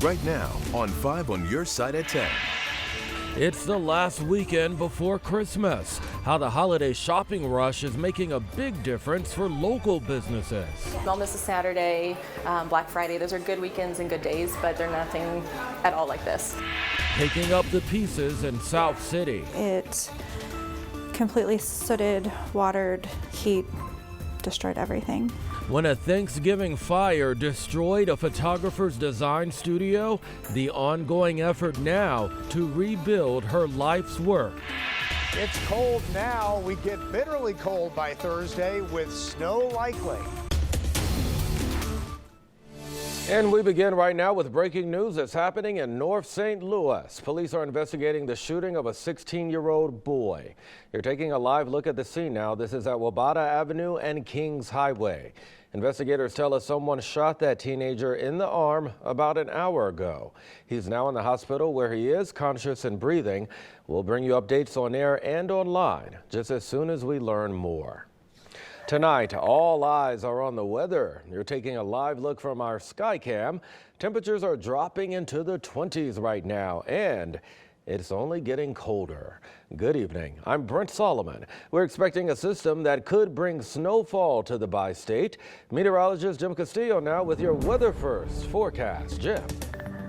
Right now on 5 on your side at 10. It's the last weekend before Christmas. How the holiday shopping rush is making a big difference for local businesses. Almost a Saturday, Black Friday, those are good weekends and good days, but they're nothing at all like this. Taking up the pieces in South City. It completely sooted, watered, heat, destroyed everything. When a Thanksgiving fire destroyed a photographer's design studio, the ongoing effort now to rebuild her life's work. It's cold now. We get bitterly cold by Thursday with snow likely. And we begin right now with breaking news that's happening in North St. Louis. Police are investigating the shooting of a 16-year-old boy. You're taking a live look at the scene now. This is at Wabata Avenue and Kings Highway. Investigators tell us someone shot that teenager in the arm about an hour ago. He's now in the hospital where he is conscious and breathing. We'll bring you updates on air and online just as soon as we learn more. Tonight, all eyes are on the weather. You're taking a live look from our Skycam. Temperatures are dropping into the 20s right now, and it's only getting colder. Good evening. I'm Brent Solomon. We're expecting a system that could bring snowfall to the bi-state. Meteorologist Jim Castillo now with your Weather First forecast. Jim.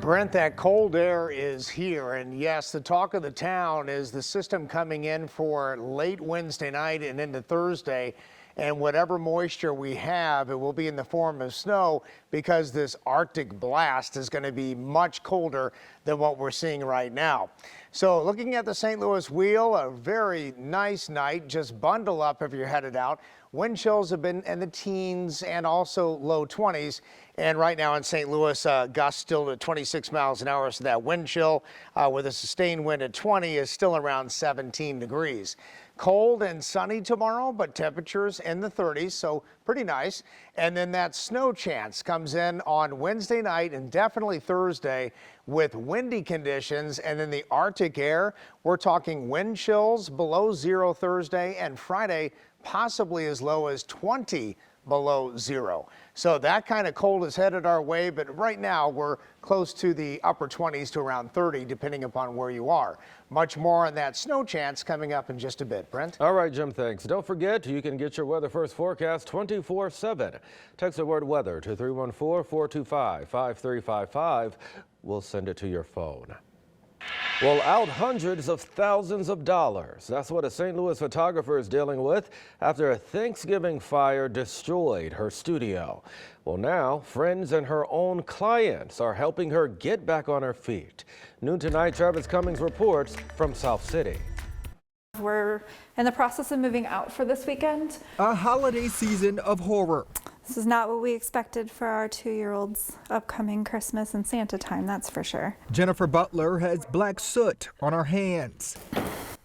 Brent, that cold air is here, and yes, the talk of the town is the system coming in for late Wednesday night and into Thursday. And whatever moisture we have, it will be in the form of snow because this Arctic blast is going to be much colder than what we're seeing right now. So looking at the St. Louis wheel, a very nice night. Just bundle up if you're headed out. Wind chills have been in the teens and also low 20s. And right now in St. Louis, gusts still at 26 miles an hour. So that wind chill with a sustained wind at 20 is still around 17 degrees. Cold and sunny tomorrow, but temperatures in the 30s, so pretty nice. And then that snow chance comes in on Wednesday night and definitely Thursday with windy conditions. And then the Arctic air, we're talking wind chills below 0 Thursday and Friday, possibly as low as 20 below 0. So that kind of cold is headed our way, but right now we're close to the upper 20s to around 30, depending upon where you are. Much more on that snow chance coming up in just a bit. Brent? All right, Jim, thanks. Don't forget, you can get your Weather First forecast 24/7. Text the word weather to 314-425-5355. We'll send it to your phone. Well, out hundreds of thousands of dollars. That's what a St. Louis photographer is dealing with after a Thanksgiving fire destroyed her studio. Well, now friends and her own clients are helping her get back on her feet. Noon tonight, Travis Cummings reports from South City. We're in the process of moving out for this weekend. A holiday season of horror. This is not what we expected for our 2-year-old's upcoming Christmas and Santa time, that's for sure. Jennifer Butler has black soot on her hands.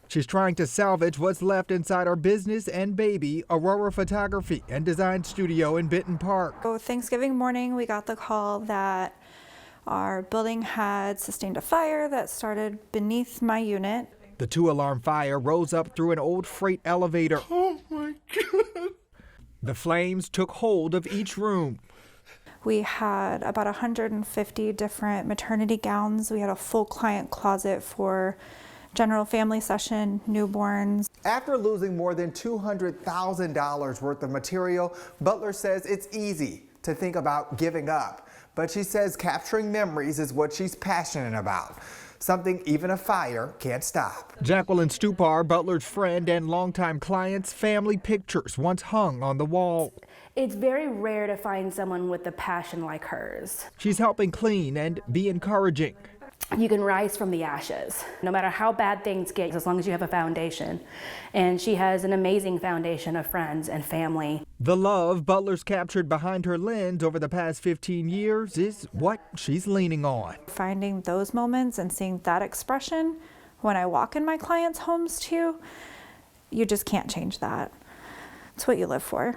She's trying to salvage what's left inside our business and baby Aurora Photography and Design Studio in Benton Park. So Thanksgiving morning, we got the call that our building had sustained a fire that started beneath my unit. The 2-alarm fire rose up through an old freight elevator. Oh my God. The flames took hold of each room. We had about 150 different maternity gowns. We had a full client closet for general family session, newborns. After losing more than $200,000 worth of material, Butler says it's easy to think about giving up. But she says capturing memories is what she's passionate about. Something even a fire can't stop. Jacqueline Stupar, Butler's friend and longtime client's family pictures once hung on the wall. It's very rare to find someone with a passion like hers. She's helping clean and be encouraging. You can rise from the ashes, no matter how bad things get, as long as you have a foundation. And she has an amazing foundation of friends and family. The love Butler's captured behind her lens over the past 15 years is what she's leaning on. Finding those moments and seeing that expression when I walk in my clients' homes too, you just can't change that. It's what you live for.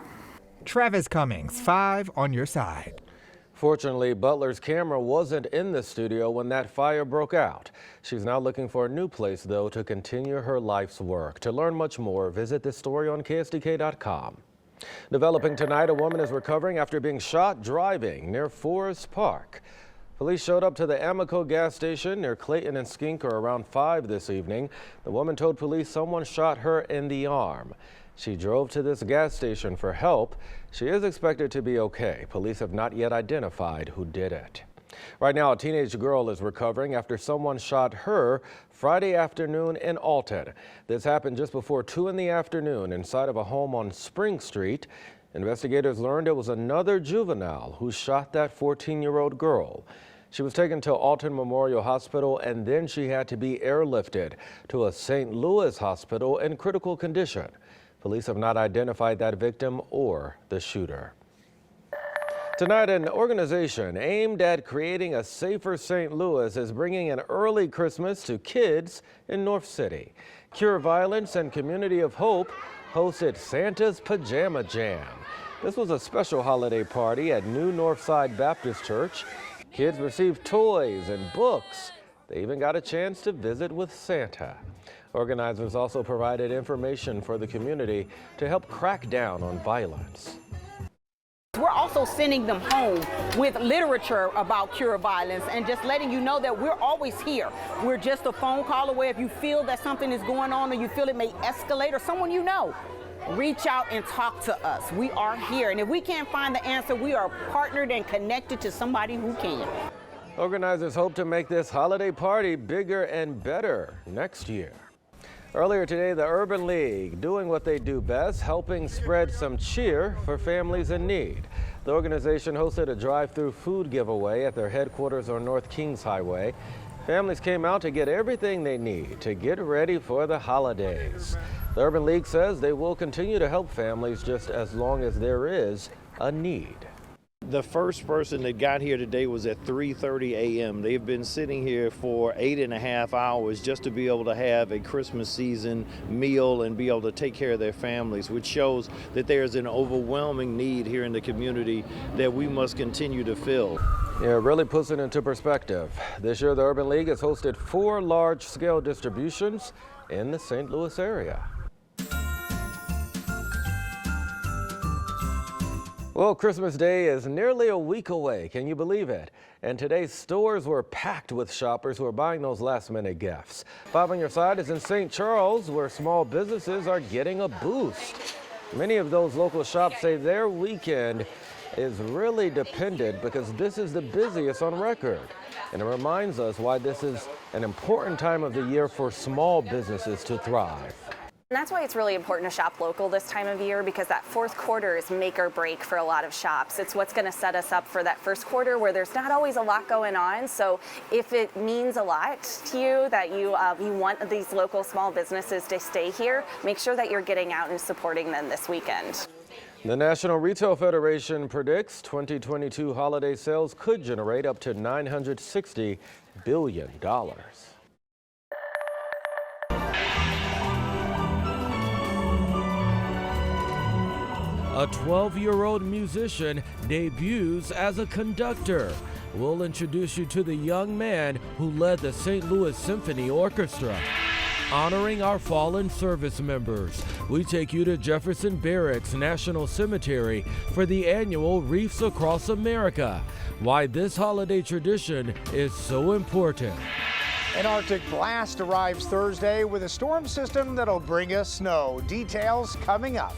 Travis Cummings, 5 on your side. Fortunately, Butler's camera wasn't in the studio when that fire broke out. She's now looking for a new place, though, to continue her life's work. To learn much more, visit this story on KSDK.com. Developing tonight, a woman is recovering after being shot driving near Forest Park. Police showed up to the Amoco gas station near Clayton and Skinker around 5 this evening. The woman told police someone shot her in the arm. She drove to this gas station for help. She is expected to be okay. Police have not yet identified who did it. Right now, a teenage girl is recovering after someone shot her Friday afternoon in Alton. This happened just before 2 in the afternoon inside of a home on Spring Street. Investigators learned it was another juvenile who shot that 14-year-old girl. She was taken to Alton Memorial Hospital and then she had to be airlifted to a St. Louis hospital in critical condition. Police have not identified that victim or the shooter. Tonight, an organization aimed at creating a safer St. Louis is bringing an early Christmas to kids in North City. Cure Violence and Community of Hope hosted Santa's Pajama Jam. This was a special holiday party at New Northside Baptist Church. Kids received toys and books. They even got a chance to visit with Santa. Organizers also provided information for the community to help crack down on violence. We're also sending them home with literature about Cure Violence and just letting you know that we're always here. We're just a phone call away. If you feel that something is going on or you feel it may escalate or someone you know, reach out and talk to us. We are here. And if we can't find the answer, we are partnered and connected to somebody who can. Organizers hope to make this holiday party bigger and better next year. Earlier today, the Urban League doing what they do best, helping spread some cheer for families in need. The organization hosted a drive-through food giveaway at their headquarters on North Kings Highway. Families came out to get everything they need to get ready for the holidays. The Urban League says they will continue to help families just as long as there is a need. The first person that got here today was at 3:30 a.m. They've been sitting here for 8.5 hours just to be able to have a Christmas season meal and be able to take care of their families, which shows that there's an overwhelming need here in the community that we must continue to fill. Yeah, it really puts it into perspective. This year, the Urban League has hosted 4 large-scale distributions in the St. Louis area. Well, Christmas Day is nearly a week away. Can you believe it? And today's stores were packed with shoppers who are buying those last-minute gifts. 5 on Your Side is in St. Charles, where small businesses are getting a boost. Many of those local shops say their weekend is really dependent because this is the busiest on record. And it reminds us why this is an important time of the year for small businesses to thrive. And that's why it's really important to shop local this time of year, because that fourth quarter is make or break for a lot of shops. It's what's going to set us up for that first quarter where there's not always a lot going on. So if it means a lot to you that you want these local small businesses to stay here, make sure that you're getting out and supporting them this weekend. The National Retail Federation predicts 2022 holiday sales could generate up to $960 billion. A 12-year-old musician debuts as a conductor. We'll introduce you to the young man who led the St. Louis Symphony Orchestra. Honoring our fallen service members, we take you to Jefferson Barracks National Cemetery for the annual Reefs Across America. Why this holiday tradition is so important. An Arctic blast arrives Thursday with a storm system that'll bring us snow. Details coming up.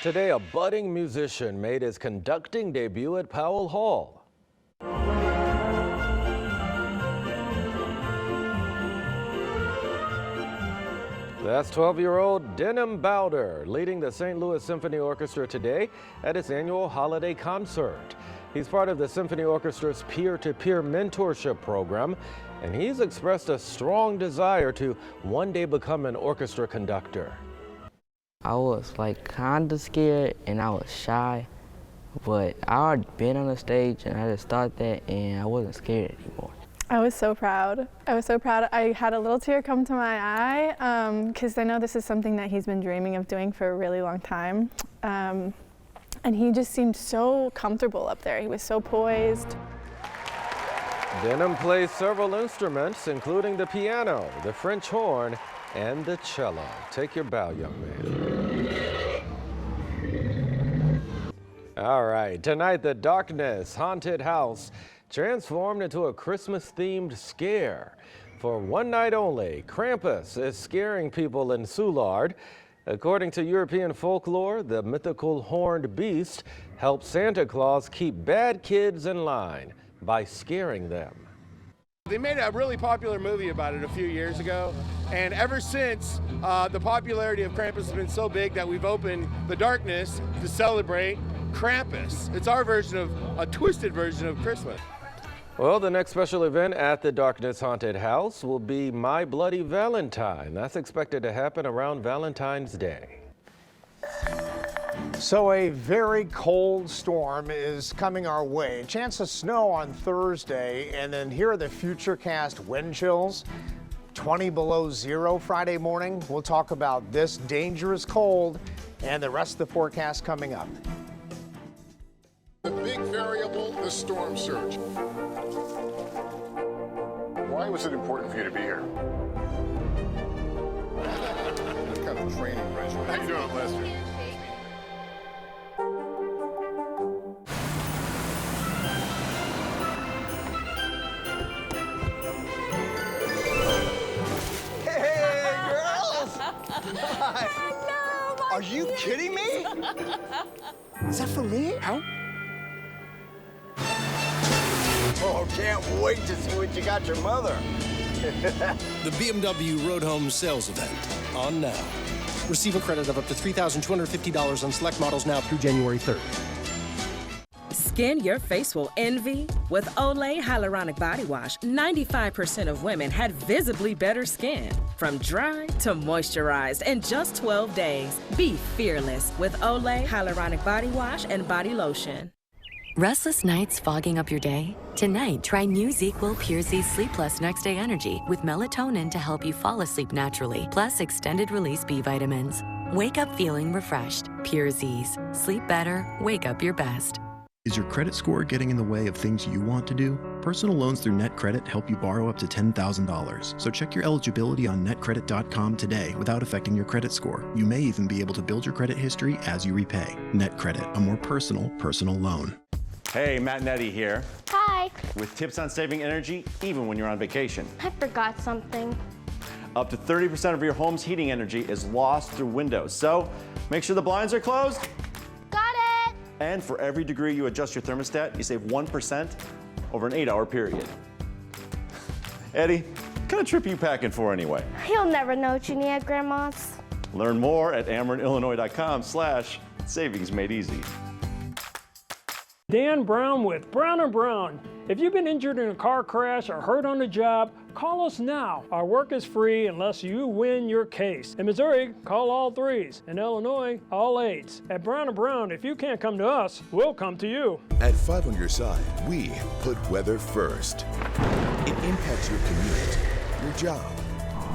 Today, a budding musician made his conducting debut at Powell Hall. That's 12-year-old Denham Bowder leading the St. Louis Symphony Orchestra today at its annual holiday concert. He's part of the Symphony Orchestra's peer-to-peer mentorship program, and he's expressed a strong desire to one day become an orchestra conductor. I was kind of scared and I was shy, but I already been on the stage and I just thought that and I wasn't scared anymore. I was so proud. I had a little tear come to my eye because I know this is something that he's been dreaming of doing for a really long time. And he just seemed so comfortable up there. He was so poised. Denham plays several instruments, including the piano, the French horn, and the cello. Take your bow, young man. All right, tonight the Darkness Haunted House transformed into a Christmas-themed scare. For one night only, Krampus is scaring people in Soulard. According to European folklore, the mythical horned beast helps Santa Claus keep bad kids in line by scaring them. They made a really popular movie about it a few years ago, and ever since, the popularity of Krampus has been so big that we've opened the Darkness to celebrate Krampus. It's our version of a twisted version of Christmas. Well, the next special event at the Darkness Haunted House will be My Bloody Valentine. That's expected to happen around Valentine's Day. So a very cold storm is coming our way. A chance of snow on Thursday, and then here are the futurecast wind chills. 20 below zero Friday morning. We'll talk about this dangerous cold and the rest of the forecast coming up. The big variable, the storm surge. Why was it important for you to be here? What kind of training regimen? How you doing, Lester? Hey, girls! Hi. Hello, Are you kidding me? Is that for me? How? Oh, can't wait to see what you got your mother. The BMW Road Home Sales Event on now. Receive a credit of up to $3,250 on select models now through January 3rd. Skin your face will envy? With Olay Hyaluronic Body Wash, 95% of women had visibly better skin. From dry to moisturized in just 12 days. Be fearless with Olay Hyaluronic Body Wash and Body Lotion. Restless nights fogging up your day? Tonight, try new ZzzQuil Pure Z Sleep Plus Next Day Energy with melatonin to help you fall asleep naturally, plus extended release B vitamins. Wake up feeling refreshed. Pure Z's. Sleep better, wake up your best. Is your credit score getting in the way of things you want to do? Personal loans through NetCredit help you borrow up to $10,000. So check your eligibility on netcredit.com today without affecting your credit score. You may even be able to build your credit history as you repay. NetCredit, a more personal loan. Hey, Matt and Eddie here. Hi. With tips on saving energy, even when you're on vacation. I forgot something. Up to 30% of your home's heating energy is lost through windows. So make sure the blinds are closed. Got it. And for every degree you adjust your thermostat, you save 1% over an 8-hour period. Eddie, what kind of trip are you packing for anyway? You'll never know what you need at Grandma's. Learn more at AmerenIllinois.com/savings made easy. Dan Brown with Brown & Brown. If you've been injured in a car crash or hurt on the job, call us now. Our work is free unless you win your case. In Missouri, call all 3s. In Illinois, all 8s. At Brown & Brown, if you can't come to us, we'll come to you. At 5 on Your Side, we put weather first. It impacts your commute, your job,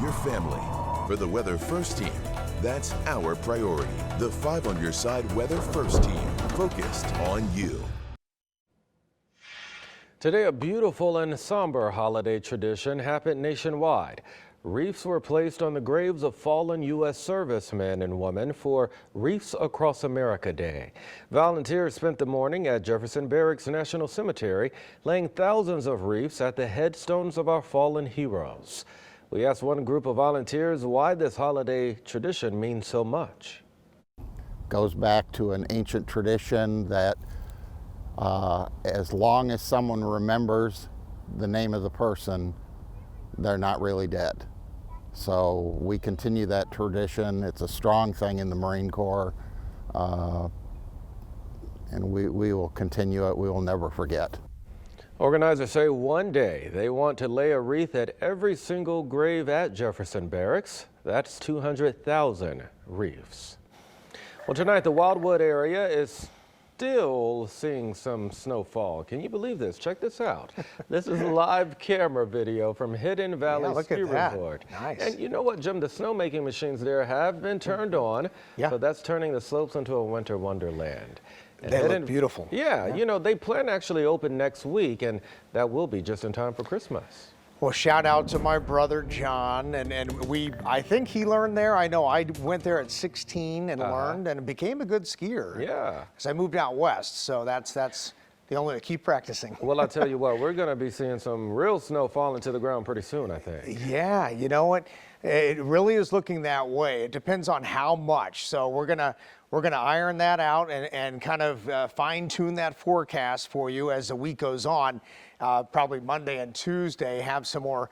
your family. For the Weather First team, that's our priority. The 5 on Your Side Weather First team, focused on you. Today, a beautiful and somber holiday tradition happened nationwide. Wreaths were placed on the graves of fallen U.S. servicemen and women for Wreaths Across America Day. Volunteers spent the morning at Jefferson Barracks National Cemetery, laying thousands of wreaths at the headstones of our fallen heroes. We asked one group of volunteers why this holiday tradition means so much. Goes back to an ancient tradition that as long as someone remembers the name of the person, they're not really dead. So we continue that tradition. It's a strong thing in the Marine Corps, and we will continue it. We will never forget. Organizers say one day they want to lay a wreath at every single grave at Jefferson Barracks. That's 200,000 wreaths. Well, tonight the Wildwood area is still seeing some snowfall. Can you believe this? Check this out. This is live camera video from Hidden Valley Ski Resort. Nice. And you know what, Jim? The snowmaking machines there have been turned on. Yeah. So that's turning the slopes into a winter wonderland. And They look beautiful. Yeah, you know, they plan to actually open next week, and that will be just in time for Christmas. Well, shout out to my brother John, and I think he learned there. I know I went there at 16 and learned and became a good skier. Yeah. Because I moved out west, so that's the only way to keep practicing. Well, I'll tell you what, we're going to be seeing some real snow falling to the ground pretty soon, I think. Yeah, you know what? It really is looking that way. It depends on how much. So we're gonna iron that out and kind of fine tune that forecast for you as the week goes on. Probably Monday and Tuesday have some more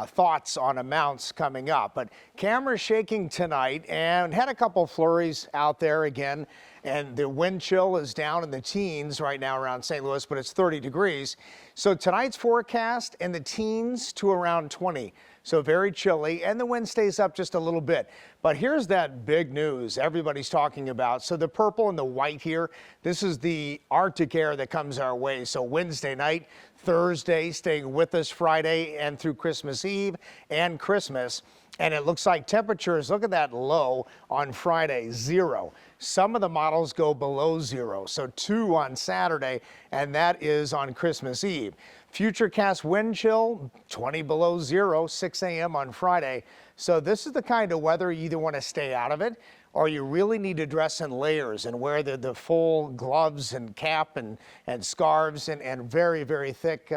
thoughts on amounts coming up. But cameras shaking tonight and had a couple flurries out there again. And the wind chill is down in the teens right now around St. Louis, but it's 30 degrees. So tonight's forecast in the teens to around 20. So very chilly, and the wind stays up just a little bit. But here's that big news everybody's talking about. So the purple and the white here, this is the Arctic air that comes our way. So Wednesday night, Thursday, staying with us Friday and through Christmas Eve and Christmas. And it looks like temperatures, look at that low on Friday, 0. Some of the models go below 0, so 2 on Saturday, and that is on Christmas Eve. Futurecast wind chill, 20 below 0, 6 a.m. on Friday. So this is the kind of weather you either want to stay out of it or you really need to dress in layers and wear the full gloves and cap and scarves and very, very thick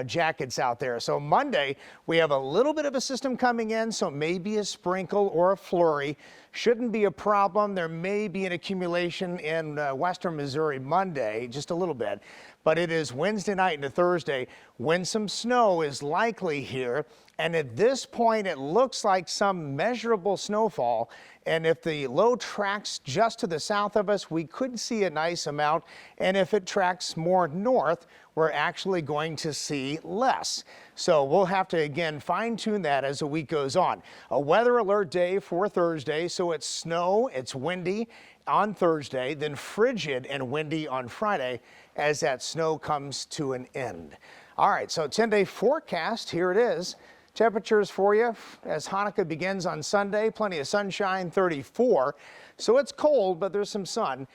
jackets out there. So Monday, we have a little bit of a system coming in, so maybe a sprinkle or a flurry. Shouldn't be a problem. There may be an accumulation in western Missouri Monday, just a little bit. But it is Wednesday night into Thursday when some snow is likely here. And at this point, it looks like some measurable snowfall. And if the low tracks just to the south of us, we could see a nice amount. And if it tracks more north, we're actually going to see less. So we'll have to, again, fine tune that as the week goes on. A weather alert day for Thursday. So it's snow, it's windy on Thursday, then frigid and windy on Friday as that snow comes to an end. All right, so 10-day forecast, here it is. Temperatures for you as Hanukkah begins on Sunday, plenty of sunshine, 34. So it's cold, but there's some sun.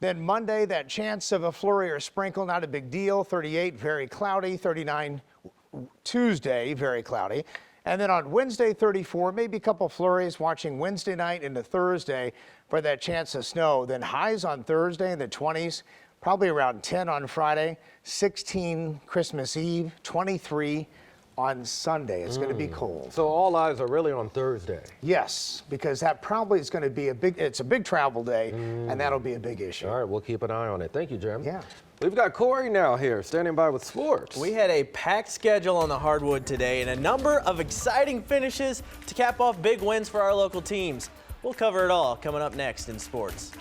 Then Monday, that chance of a flurry or sprinkle, not a big deal, 38, very cloudy, 39 Tuesday, very cloudy. And then on Wednesday, 34, maybe a couple flurries, watching Wednesday night into Thursday for that chance of snow. Then highs on Thursday in the 20s, probably around 10 on Friday, 16 Christmas Eve, 23 on Sunday. It's going to be cold. So all eyes are really on Thursday. Yes, because that probably is going to be it's a big travel day, and that'll be a big issue. All right, we'll keep an eye on it. Thank you, Jim. Yeah. We've got Corey now here, standing by with sports. We had a packed schedule on the hardwood today and a number of exciting finishes to cap off big wins for our local teams. We'll cover it all coming up next in sports.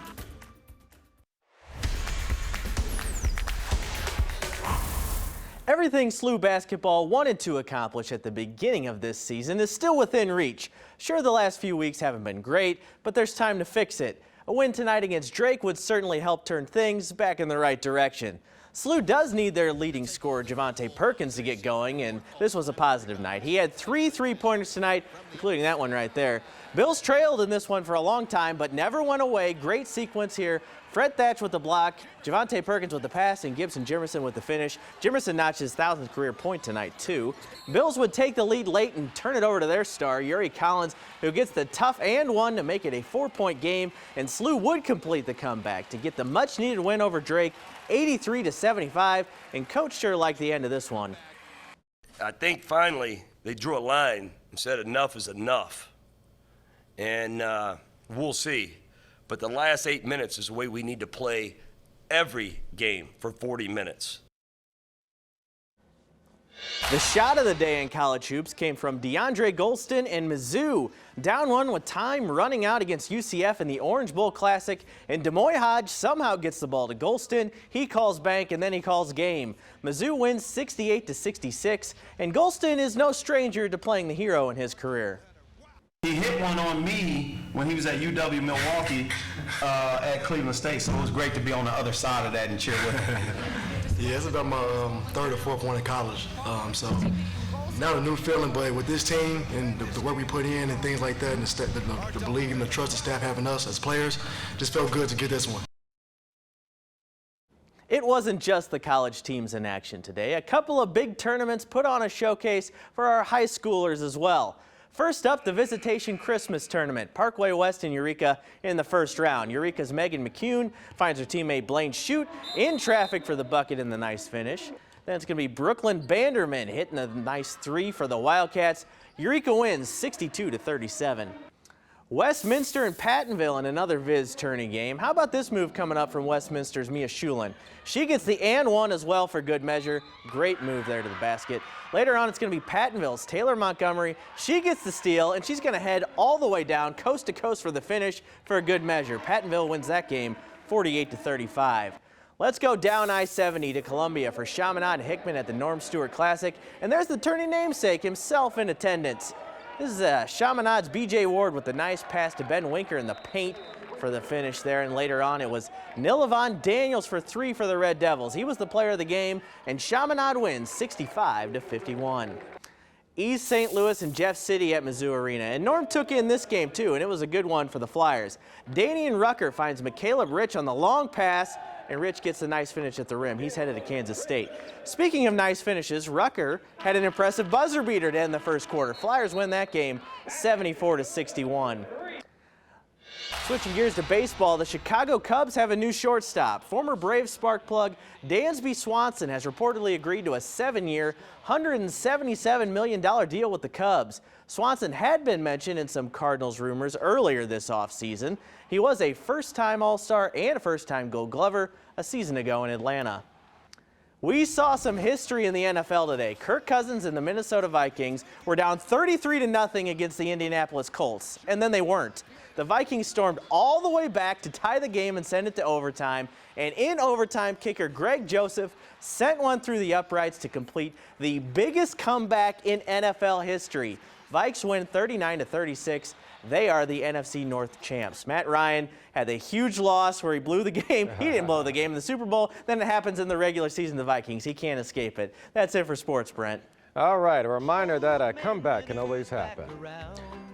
Everything SLU basketball wanted to accomplish at the beginning of this season is still within reach. Sure, the last few weeks haven't been great, but there's time to fix it. A win tonight against Drake would certainly help turn things back in the right direction. SLU does need their leading scorer, Javante Perkins, to get going, and this was a positive night. He had 3 3-pointers tonight, including that one right there. Bills trailed in this one for a long time, but never went away. Great sequence here. Fred Thatch with the block, Javante Perkins with the pass, and Gibson Jimerson with the finish. Jimerson notched his 1,000th career point tonight, too. Bills would take the lead late and turn it over to their star, Yuri Collins, who gets the tough and one to make it a 4-point game, and SLU would complete the comeback to get the much-needed win over Drake, 83-75, and Coach sure liked the end of this one. I think finally they drew a line and said enough is enough, and we'll see. But the last 8 minutes is the way we need to play every game for 40 minutes. The shot of the day in college hoops came from DeAndre Golston and Mizzou. Down one with time running out against UCF in the Orange Bowl Classic, and Demoy Hodge somehow gets the ball to Golston. He calls bank, and then he calls game. Mizzou wins 68-66, and Golston is no stranger to playing the hero in his career. He hit one on me when he was at UW Milwaukee at Cleveland State, so it was great to be on the other side of that and cheer with him. Yeah, it's about my third or fourth one in college, so not a new feeling, but with this team and the work we put in and things like that, and the belief and the trust the staff have in us as players, just felt good to get this one. It wasn't just the college teams in action today. A couple of big tournaments put on a showcase for our high schoolers as well. First up, the Visitation Christmas Tournament. Parkway West and Eureka in the first round. Eureka's Megan McCune finds her teammate Blaine Shute in traffic for the bucket in the nice finish. Then it's going to be Brooklyn Banderman hitting a nice three for the Wildcats. Eureka wins 62-37. Westminster and Pattonville in another Viz tourney game. How about this move coming up from Westminster's Mia Schulin? She gets the and one as well for good measure. Great move there to the basket. Later on, it's going to be Pattonville's Taylor Montgomery. She gets the steal, and she's going to head all the way down coast to coast for the finish for a good measure. Pattonville wins that game 48-35. Let's go down I-70 to Columbia for Chaminade Hickman at the Norm Stewart Classic. And there's the tourney namesake himself in attendance. This is Chaminade's B.J. Ward with a nice pass to Ben Winker in the paint for the finish there. And later on, it was Nilavon Daniels for three for the Red Devils. He was the player of the game, and Chaminade wins 65-51. East St. Louis and Jeff City at Mizzou Arena. And Norm took in this game, too, and it was a good one for the Flyers. Danian Rucker finds McCaleb Rich on the long pass, and Rich gets a nice finish at the rim. He's headed to Kansas State. Speaking of nice finishes, Rucker had an impressive buzzer beater to end the first quarter. Flyers win that game 74-61. Switching gears to baseball, the Chicago Cubs have a new shortstop. Former Braves spark plug Dansby Swanson has reportedly agreed to a 7-year, $177 million deal with the Cubs. Swanson had been mentioned in some Cardinals rumors earlier this offseason. He was a first-time All-Star and a first-time Gold Glover a season ago in Atlanta. We saw some history in the NFL today. Kirk Cousins and the Minnesota Vikings were down 33-0 against the Indianapolis Colts, and then they weren't. The Vikings stormed all the way back to tie the game and send it to overtime. And in overtime, kicker Greg Joseph sent one through the uprights to complete the biggest comeback in NFL history. Vikes win 39-36. They are the NFC North champs. Matt Ryan had a huge loss where he blew the game. He didn't blow the game in the Super Bowl. Then it happens in the regular season, the Vikings. He can't escape it. That's it for sports, Brent. All right, a reminder that a comeback can always happen.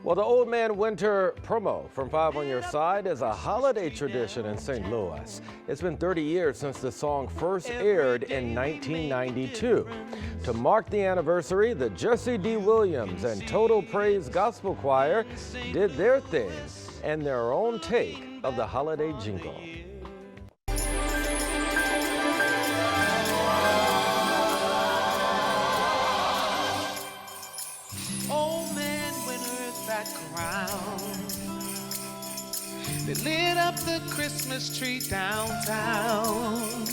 Well, the Old Man Winter promo from 5 on Your Side is a holiday tradition in St. Louis. It's been 30 years since the song first aired in 1992. To mark the anniversary, the Jesse D. Williams and Total Praise Gospel Choir did their thing and their own take of the holiday jingle. They lit up the Christmas tree downtown.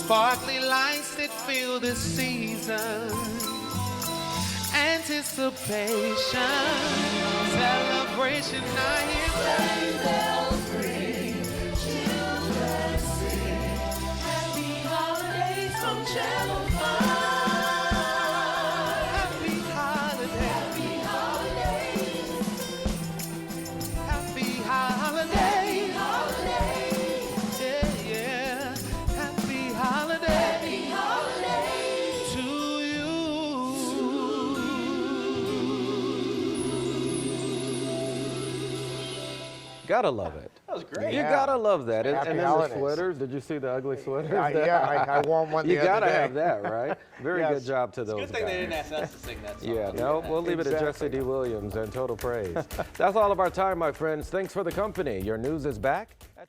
Sparkly lights that fill the season. Anticipation, celebration, I hear sleigh bells ring, children sing. Happy holidays from Channel 5. Gotta love it. That was great. You gotta love that. And then holidays. the sweaters. Did you see the ugly sweaters? I wore one the You other gotta day. have that, right? Very good job to those Good thing guys. they didn't ask us to sing that song. Yeah, no, we'll leave it to Jesse D. Williams and Total Praise. That's all of our time, my friends. Thanks for the company. Your news is back at